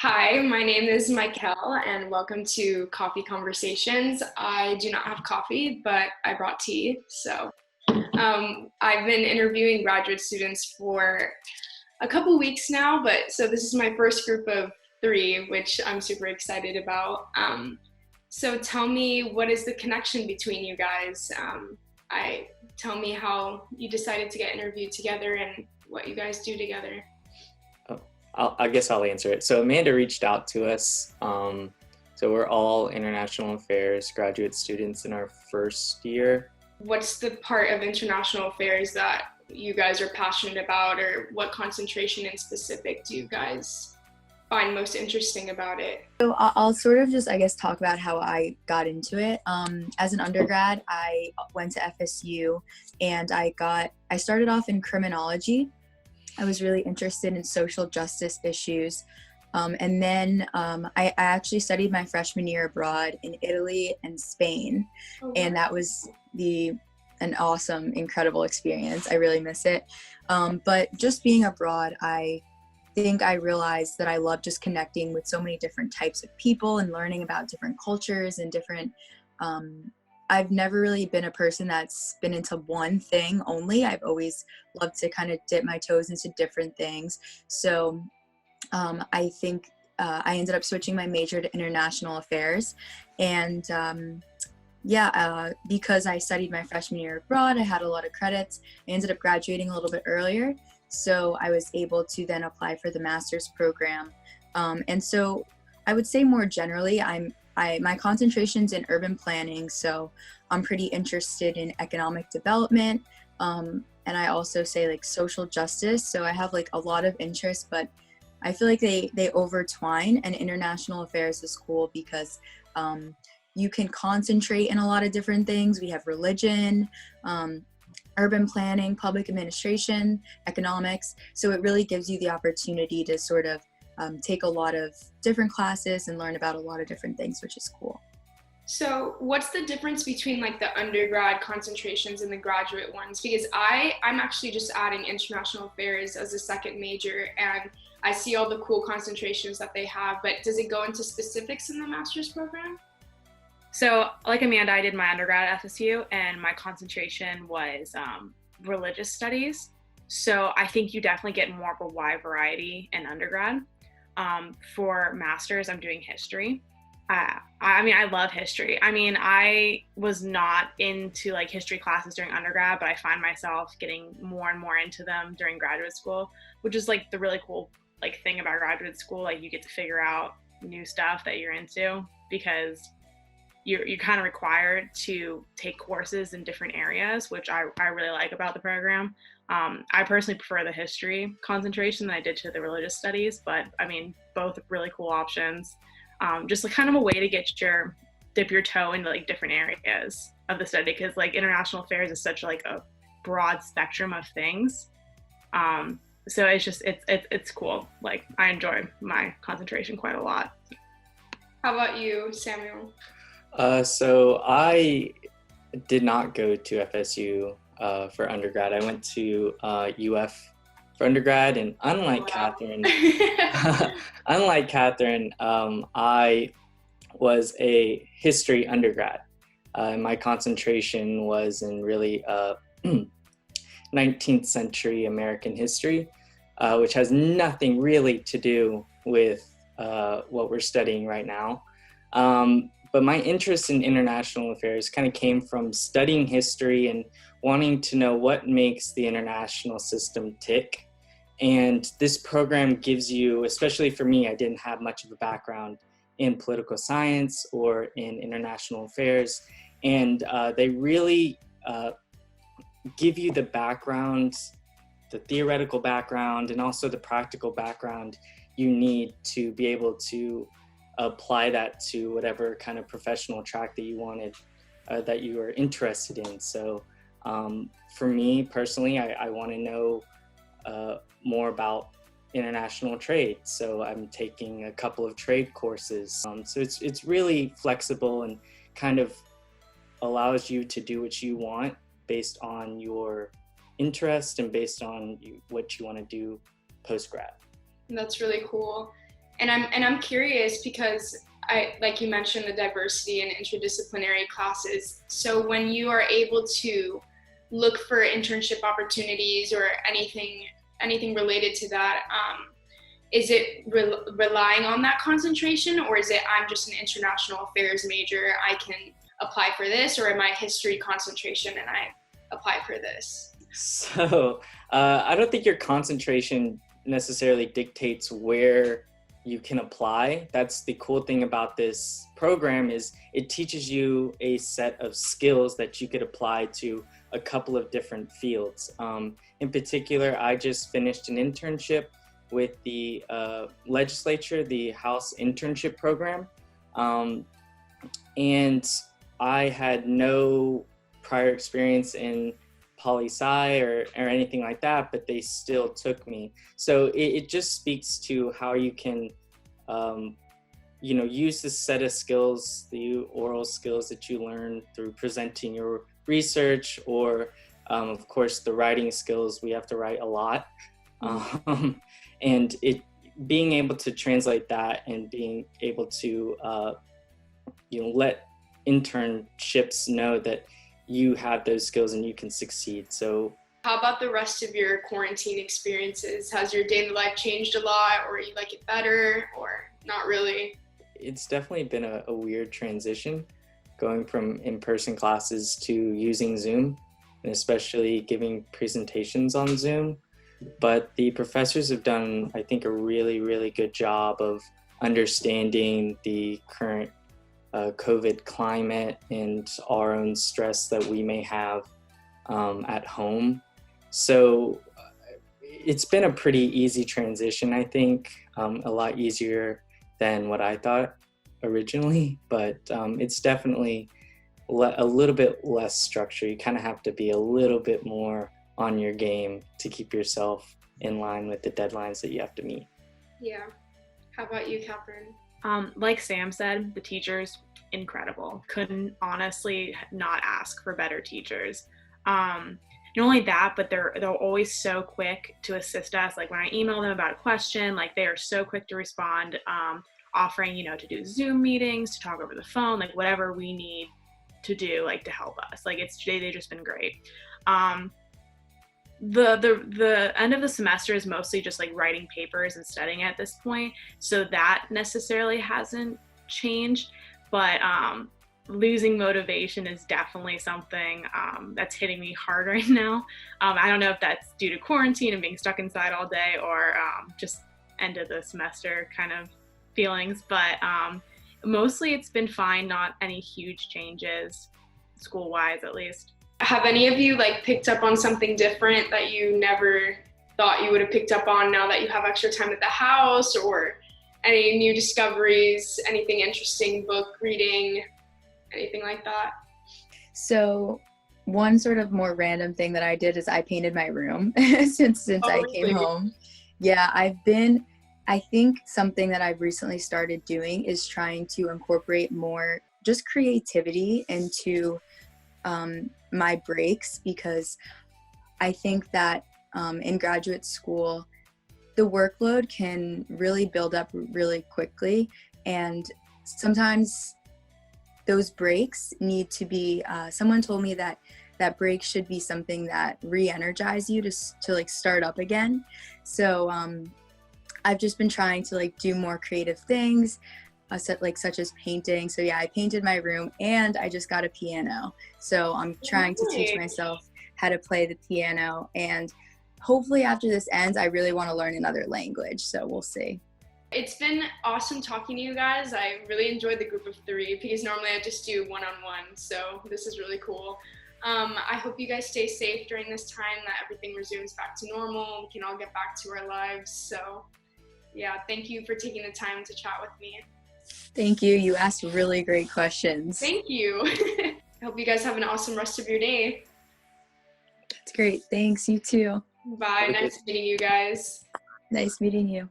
Hi, my name is Miquelle, and welcome to Coffee Conversations. I do not have coffee, but I brought tea. I've been interviewing graduate students for a couple weeks now, but so this is my first group of three, which I'm super excited about. So tell me, what is the connection between you guys? Tell me how you decided to get interviewed together and what you guys do together. I guess I'll answer it. So Amanda reached out to us. So we're all international affairs graduate students in our first year. What's the part of international affairs that you guys are passionate about, or what concentration in specific do you guys find most interesting about it? So I'll sort of just, I guess, talk about how I got into it. As an undergrad, I went to FSU and I started off in criminology. I was really interested in social justice issues. And then I actually studied my freshman year abroad in Italy and Spain. Oh, wow. And that was an awesome, incredible experience. I really miss it. But just being abroad, I think I realized that I love just connecting with so many different types of people and learning about different cultures and different I've never really been a person that's been into one thing only. I've always loved to kind of dip my toes into different things. So I think I ended up switching my major to international affairs. And because I studied my freshman year abroad, I had a lot of credits. I ended up graduating a little bit earlier. So I was able to then apply for the master's program. And so I would say more generally, my concentration's in urban planning, so I'm pretty interested in economic development, and I also say like social justice. So I have like a lot of interests, but I feel like they overtwine, and international affairs is cool because you can concentrate in a lot of different things. We have religion, urban planning, public administration, economics. So it really gives you the opportunity to sort of take a lot of different classes and learn about a lot of different things, which is cool. So what's the difference between like the undergrad concentrations and the graduate ones? Because I'm actually just adding international affairs as a second major, and I see all the cool concentrations that they have, but does it go into specifics in the master's program? So like Amanda, I did my undergrad at FSU, and my concentration was religious studies. So I think you definitely get more of a wide variety in undergrad. For master's, I'm doing history. I love history. I was not into like history classes during undergrad, but I find myself getting more and more into them during graduate school, which is like the really cool like thing about graduate school. Like you get to figure out new stuff that you're into because you're kind of required to take courses in different areas, which I really like about the program. I personally prefer the history concentration than I did to the religious studies, but both really cool options. Just like kind of a way to dip your toe into like different areas of the study, because like international affairs is such like a broad spectrum of things. So it's cool. Like I enjoy my concentration quite a lot. How about you, Samuel? So I did not go to FSU for undergrad. I went to UF for undergrad, and unlike Kathryn, I was a history undergrad. My concentration was in really 19th century American history, which has nothing really to do with what we're studying right now. But my interest in international affairs kind of came from studying history and wanting to know what makes the international system tick. And this program gives you, especially for me, I didn't have much of a background in political science or in international affairs. And they really give you the background, the theoretical background, and also the practical background you need to be able to apply that to whatever kind of professional track that you wanted, that you were interested in. So for me personally, I want to know more about international trade. So I'm taking a couple of trade courses. So it's really flexible and kind of allows you to do what you want based on your interest and based on what you want to do post-grad. That's really cool. I'm curious because like you mentioned, the diversity and interdisciplinary classes. So when you are able to look for internship opportunities or anything related to that, is it relying on that concentration, or is it I'm just an international affairs major, I can apply for this, or am I history concentration and I apply for this? So I don't think your concentration necessarily dictates where you can apply. That's the cool thing about this program, is it teaches you a set of skills that you could apply to a couple of different fields. In particular, I just finished an internship with the legislature, the House internship program. And I had no prior experience in poli-sci or anything like that, but they still took me. So it just speaks to how you can, use this set of skills, the oral skills that you learn through presenting your research, or of course the writing skills. We have to write a lot. And being able to translate that and being able to, let internships know that you have those skills and you can succeed. So how about the rest of your quarantine experiences? Has your daily life changed a lot, or you like it better, or not really? It's definitely been a weird transition, going from in-person classes to using Zoom, and especially giving presentations on Zoom. But the professors have done, I think, a really, really good job of understanding the current COVID climate and our own stress that we may have at home. So it's been a pretty easy transition, I think, a lot easier than what I thought originally, but it's definitely a little bit less structure. You kind of have to be a little bit more on your game to keep yourself in line with the deadlines that you have to meet. Yeah. How about you, Kathryn? Like Sam said, the teachers, incredible. Couldn't honestly not ask for better teachers. Not only that, but they're always so quick to assist us. Like when I email them about a question, like they are so quick to respond, offering, to do Zoom meetings, to talk over the phone, like whatever we need to do, like to help us. Like they've just been great. The end of the semester is mostly just like writing papers and studying at this point, so that necessarily hasn't changed, but losing motivation is definitely something that's hitting me hard right now. I don't know if that's due to quarantine and being stuck inside all day, or just end of the semester kind of feelings, but mostly it's been fine, not any huge changes school-wise at least. Have any of you picked up on something different that you never thought you would have picked up on now that you have extra time at the house, or any new discoveries, anything interesting, book reading, anything like that? So one sort of more random thing that I did is I painted my room since I came home. Yeah, I think something that I've recently started doing is trying to incorporate more just creativity into my breaks, because I think that in graduate school, the workload can really build up really quickly, and sometimes those breaks need to be, someone told me that break should be something that re-energize you to start up again. So I've just been trying to do more creative things, such as painting. So yeah, I painted my room, and I just got a piano. So I'm trying to teach myself how to play the piano, and hopefully after this ends, I really want to learn another language. So we'll see. It's been awesome talking to you guys. I really enjoyed the group of 3 because normally I just do one-on-one. So this is really cool. I hope you guys stay safe during this time, that everything resumes back to normal. We can all get back to our lives. So yeah, thank you for taking the time to chat with me. Thank you. You asked really great questions. Thank you. I hope you guys have an awesome rest of your day. That's great. Thanks. You too. Bye. Nice meeting you guys. Nice meeting you.